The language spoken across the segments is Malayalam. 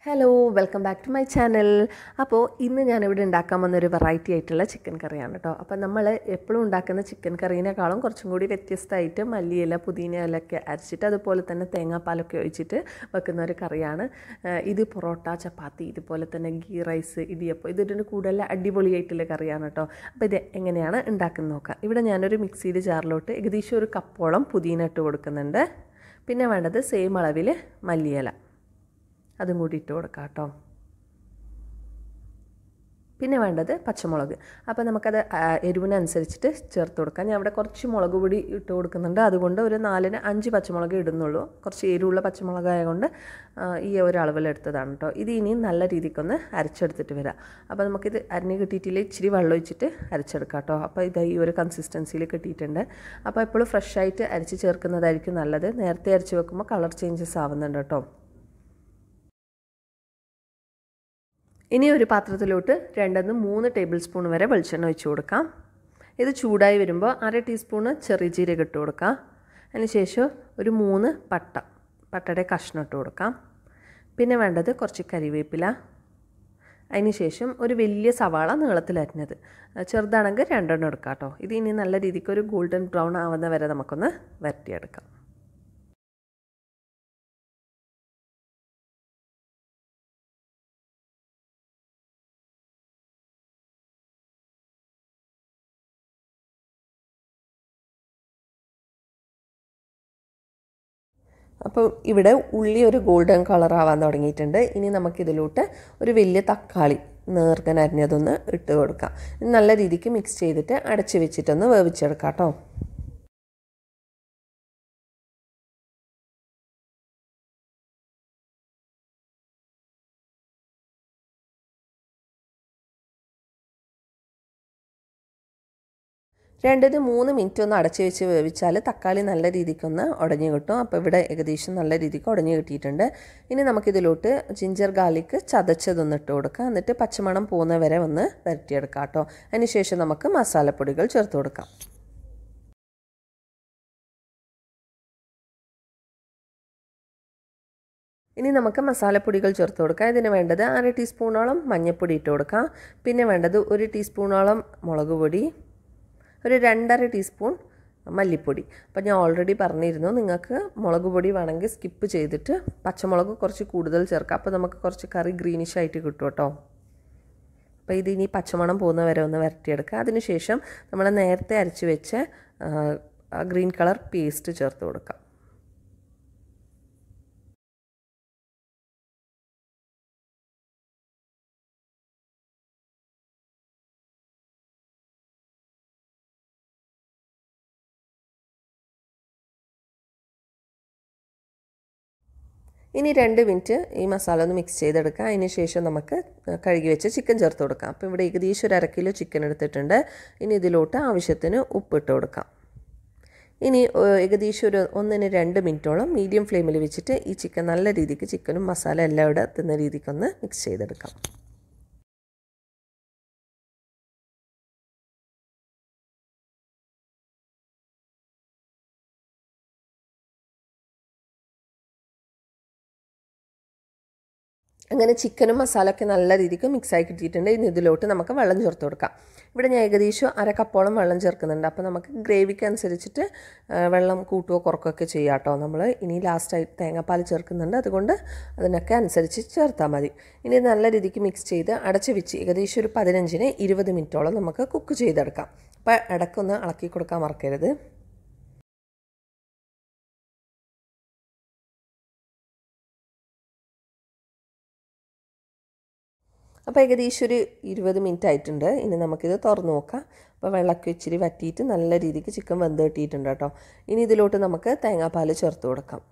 Hello welcome back to my channel. അപ്പോൾ ഇന്ന് ഞാനിവിടെ ഉണ്ടാക്കാൻ വന്നൊരു വെറൈറ്റി ആയിട്ടുള്ള ചിക്കൻ കറിയാണ് കേട്ടോ. അപ്പോൾ നമ്മൾ എപ്പോഴും ഉണ്ടാക്കുന്ന ചിക്കൻ കറീനേക്കാളും കുറച്ചും കൂടി വ്യത്യസ്തമായിട്ട് മല്ലിയില പുതിന ഇലയൊക്കെ അരച്ചിട്ട് അതുപോലെ തന്നെ തേങ്ങാപ്പാലൊക്കെ ഒഴിച്ചിട്ട് വെക്കുന്ന ഒരു കറിയാണ് ഇത്. പൊറോട്ട, ചപ്പാത്തി, ഇതുപോലെ തന്നെ ഗീ റൈസ്, ഇടിയപ്പം, ഇതിൻ്റെ കൂടുതൽ അടിപൊളിയായിട്ടുള്ള കറിയാണ് കേട്ടോ. അപ്പോൾ ഇത് എങ്ങനെയാണ് ഉണ്ടാക്കുന്നത് നോക്കാം. ഇവിടെ ഞാനൊരു മിക്സിയുടെ ജാറിലോട്ട് ഏകദേശം ഒരു കപ്പോളം പുതിന ഇട്ട് കൊടുക്കുന്നുണ്ട്. പിന്നെ വേണ്ടത് സെയിം അളവിൽ മല്ലിയില, അതും കൂടി ഇട്ട് കൊടുക്കാം കേട്ടോ. പിന്നെ വേണ്ടത് പച്ചമുളക്. അപ്പോൾ നമുക്കത് എരിവിനനുസരിച്ചിട്ട് ചേർത്ത് കൊടുക്കാം. ഞാൻ അവിടെ കുറച്ച് മുളക് പൊടി ഇട്ട് കൊടുക്കുന്നുണ്ട്, അതുകൊണ്ട് ഒരു 4-5 പച്ചമുളക് ഇടുന്നുള്ളൂ. കുറച്ച് എരിവുള്ള പച്ചമുളകായതുകൊണ്ട് ഈ ഒരു അളവിലെടുത്തതാണ് കേട്ടോ. ഇത് ഇനിയും നല്ല രീതിക്കൊന്ന് അരച്ചെടുത്തിട്ട് വരാം. അപ്പോൾ നമുക്കിത് അരിഞ്ഞ് കിട്ടിയിട്ടില്ല, ഇച്ചിരി വെള്ളം ഒഴിച്ചിട്ട് അരച്ചെടുക്കാം കേട്ടോ. അപ്പോൾ ഇത് ഈ ഒരു കൺസിസ്റ്റൻസിയിൽ കിട്ടിയിട്ടുണ്ട്. അപ്പോൾ എപ്പോഴും ഫ്രഷായിട്ട് അരച്ച് ചേർക്കുന്നതായിരിക്കും നല്ലത്. നേരത്തെ അരച്ച് വെക്കുമ്പോൾ കളർ ചേഞ്ചസ് ആവുന്നുണ്ട് കേട്ടോ. ഇനി ഒരു പാത്രത്തിലോട്ട് 2-3 ടേബിൾ സ്പൂൺ വരെ വെളിച്ചെണ്ണ ഒഴിച്ച് കൊടുക്കാം. ഇത് ചൂടായി വരുമ്പോൾ 1/2 ടീസ്പൂണ് ചെറിയ ജീരകം ഇട്ട് കൊടുക്കാം. അതിനുശേഷം ഒരു 3 പട്ടയുടെ കഷ്ണം ഇട്ട് കൊടുക്കാം. പിന്നെ വേണ്ടത് കുറച്ച് കരിവേപ്പില. അതിനുശേഷം ഒരു വലിയ സവാള നീളത്തിലരിഞ്ഞത്, ചെറുതാണെങ്കിൽ 2 എടുക്കാം കേട്ടോ. ഇത് ഇനി നല്ല രീതിക്ക് ഒരു ഗോൾഡൻ ബ്രൗൺ ആവുന്ന വരെ നമുക്കൊന്ന് വരട്ടിയെടുക്കാം. അപ്പോൾ ഇവിടെ ഉള്ളി ഒരു ഗോൾഡൻ കളർ ആവാൻ തുടങ്ങിയിട്ടുണ്ട്. ഇനി നമുക്കിതിലോട്ട് ഒരു വലിയ തക്കാളി നേർക്കൻ അരിഞ്ഞതൊന്ന് ഇട്ട് കൊടുക്കാം. നല്ല രീതിക്ക് മിക്സ് ചെയ്തിട്ട് അടച്ച് വെച്ചിട്ടൊന്ന് വേവിച്ചെടുക്കാം കേട്ടോ. രണ്ടിന് 3 മിനിറ്റ് ഒന്ന് അടച്ച് വെച്ച് വേവിച്ചാൽ തക്കാളി നല്ല രീതിക്കൊന്ന് ഉടഞ്ഞ് കിട്ടും. അപ്പോൾ ഇവിടെ ഏകദേശം നല്ല രീതിക്ക് ഉടഞ്ഞ് കിട്ടിയിട്ടുണ്ട്. ഇനി നമുക്കിതിലോട്ട് ജിഞ്ചർ ഗാർലിക്ക് ചതച്ചതൊന്ന് ഇട്ട് കൊടുക്കാം. എന്നിട്ട് പച്ചമണം പോകുന്ന വരെ ഒന്ന് വരട്ടിയെടുക്കാം കേട്ടോ. അതിനുശേഷം നമുക്ക് മസാലപ്പൊടികൾ ചേർത്ത് കൊടുക്കാം. ഇനി നമുക്ക് മസാലപ്പൊടികൾ ചേർത്ത് കൊടുക്കാം. ഇതിന് വേണ്ടത് 1/2 ടീസ്പൂണോളം മഞ്ഞൾപ്പൊടി ഇട്ട് കൊടുക്കാം. പിന്നെ വേണ്ടത് 1 ടീസ്പൂണോളം മുളക് പൊടി, ഒരു 2.5 ടീസ്പൂൺ മല്ലിപ്പൊടി. അപ്പോൾ ഞാൻ ഓൾറെഡി പറഞ്ഞിരുന്നു, നിങ്ങൾക്ക് മുളക് പൊടി വേണമെങ്കിൽ സ്കിപ്പ് ചെയ്തിട്ട് പച്ചമുളക് കുറച്ച് കൂടുതൽ ചേർക്കാം. അപ്പോൾ നമുക്ക് കുറച്ച് കറി ഗ്രീനിഷ് ആയിട്ട് കിട്ടും കേട്ടോ. അപ്പോൾ ഇതിനി പച്ചമണം പോകുന്ന വരെ ഒന്ന് വരട്ടിയെടുക്കുക. അതിനുശേഷം നമ്മൾ നേരത്തെ അരച്ച് വെച്ച ഗ്രീൻ കളർ പേസ്റ്റ് ചേർത്ത് കൊടുക്കാം. ഇനി 2 മിനിറ്റ് ഈ മസാല ഒന്ന് മിക്സ് ചെയ്തെടുക്കാം. അതിന് ശേഷം നമുക്ക് കഴുകി വെച്ച് ചിക്കൻ ചേർത്ത് കൊടുക്കാം. അപ്പോൾ ഇവിടെ ഏകദേശം ഒരു 1/2 കിലോ ചിക്കൻ എടുത്തിട്ടുണ്ട്. ഇനി ഇതിലോട്ട് ആവശ്യത്തിന് ഉപ്പിട്ട് കൊടുക്കാം. ഇനി ഏകദേശം ഒരു 1-2 മിനിറ്റോളം മീഡിയം ഫ്ലെയിമിൽ വെച്ചിട്ട് ഈ ചിക്കൻ നല്ല രീതിക്ക് ചിക്കനും മസാല എല്ലാം ഇവിടെ എത്തുന്ന രീതിക്കൊന്ന് മിക്സ് ചെയ്തെടുക്കാം. അങ്ങനെ ചിക്കനും മസാലയൊക്കെ നല്ല രീതിക്ക് മിക്സായി കിട്ടിയിട്ടുണ്ട്. ഇനി ഇതിലോട്ട് നമുക്ക് വെള്ളം ചേർത്ത് കൊടുക്കാം. ഇവിടെ ഞാൻ ഏകദേശം 1/2 കപ്പോളം വെള്ളം ചേർക്കുന്നുണ്ട്. അപ്പോൾ നമുക്ക് ഗ്രേവിക്ക് അനുസരിച്ചിട്ട് വെള്ളം കൂട്ടുകയോ കുറക്കുകയൊക്കെ ചെയ്യാം കേട്ടോ. നമ്മൾ ഇനി ലാസ്റ്റായി തേങ്ങാപ്പാൽ ചേർക്കുന്നുണ്ട്, അതുകൊണ്ട് അതിനൊക്കെ അനുസരിച്ച് ചേർത്താൽ മതി. ഇനി നല്ല രീതിക്ക് മിക്സ് ചെയ്ത് അടച്ച് വെച്ച് ഏകദേശം ഒരു 15-20 മിനിറ്റോളം നമുക്ക് കുക്ക് ചെയ്തെടുക്കാം. അപ്പോൾ ഇടയ്ക്കൊന്ന് ഇളക്കി കൊടുക്കാൻ മറക്കരുത്. അപ്പോൾ ഏകദേശം ഒരു 20 മിനിറ്റ് ആയിട്ടുണ്ട്. ഇനി നമുക്കിത് തുറന്ന് നോക്കാം. അപ്പോൾ വെള്ളമൊക്കെ ഇച്ചിരി വറ്റിയിട്ട് നല്ല രീതിക്ക് ചിക്കൻ വെന്ത് കിട്ടിയിട്ടുണ്ട് കേട്ടോ. ഇനി ഇതിലോട്ട് നമുക്ക് തേങ്ങാപ്പാൽ ചേർത്ത് കൊടുക്കാം.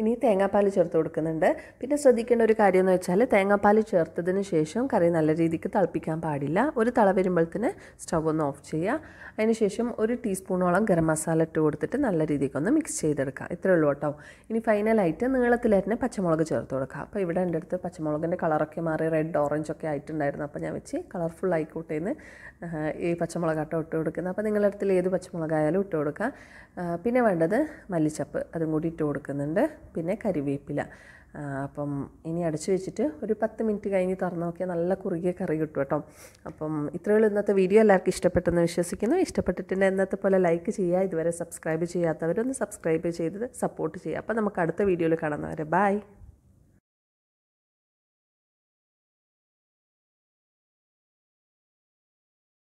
ഇനി തേങ്ങാപ്പാൽ ചേർത്ത് കൊടുക്കുന്നുണ്ട്. പിന്നെ ശ്രദ്ധിക്കേണ്ട ഒരു കാര്യം എന്ന് വെച്ചാൽ തേങ്ങാപ്പാൽ ചേർത്തതിന് ശേഷം കറി നല്ല രീതിക്ക് തിളപ്പിക്കാൻ പാടില്ല. ഒരു തിള വരുമ്പോഴത്തേന് സ്റ്റവ് ഒന്ന് ഓഫ് ചെയ്യുക. അതിനുശേഷം 1 ടീസ്പൂണോളം ഗരം മസാല ഇട്ട് കൊടുത്തിട്ട് നല്ല രീതിക്കൊന്ന് മിക്സ് ചെയ്തെടുക്കുക. ഇത്രയേ ഉള്ളൂ കേട്ടോ. ഇനി ഫൈനലായിട്ട് നീളത്തിലരിഞ്ഞ പച്ചമുളക് ചേർത്ത് കൊടുക്കുക. അപ്പോൾ ഇവിടെ എൻ്റെ അടുത്ത് പച്ചമുളകിൻ്റെ കളറൊക്കെ മാറി റെഡ് ഓറഞ്ച് ഒക്കെ ആയിട്ടുണ്ടായിരുന്നു. അപ്പോൾ ഞാൻ വെച്ച് കളർഫുൾ ആയിക്കോട്ടേന്ന് ഈ പച്ചമുളകാട്ടോ ഇട്ട് കൊടുക്കുന്നത്. അപ്പോൾ നിങ്ങളുടെ അടുത്തിൽ ഏത് പച്ചമുളകായാലും ഇട്ട് കൊടുക്കുക. പിന്നെ വേണ്ടത് മല്ലിച്ചപ്പ്, അതും കൂടി ഇട്ട് കൊടുക്കുന്നുണ്ട്. പിന്നെ കരിവേപ്പില. അപ്പം ഇനി അടച്ചു വെച്ചിട്ട് ഒരു 10 മിനിറ്റ് കഴിഞ്ഞ് തുറന്ന് നോക്കിയാൽ നല്ല കുറുകിയ കറി കിട്ടും കേട്ടോ. അപ്പം ഇത്രയുള്ള ഇന്നത്തെ വീഡിയോ എല്ലാവർക്കും ഇഷ്ടപ്പെട്ടെന്ന് വിശ്വസിക്കുന്നു. ഇഷ്ടപ്പെട്ടിട്ടുണ്ടെങ്കിൽ ഇന്നത്തെ പോലെ ലൈക്ക് ചെയ്യുക. ഇതുവരെ സബ്സ്ക്രൈബ് ചെയ്യാത്തവരൊന്ന് സബ്സ്ക്രൈബ് ചെയ്ത് സപ്പോർട്ട് ചെയ്യുക. അപ്പോൾ നമുക്ക് അടുത്ത വീഡിയോയിൽ കാണുന്നവരെ ബൈ.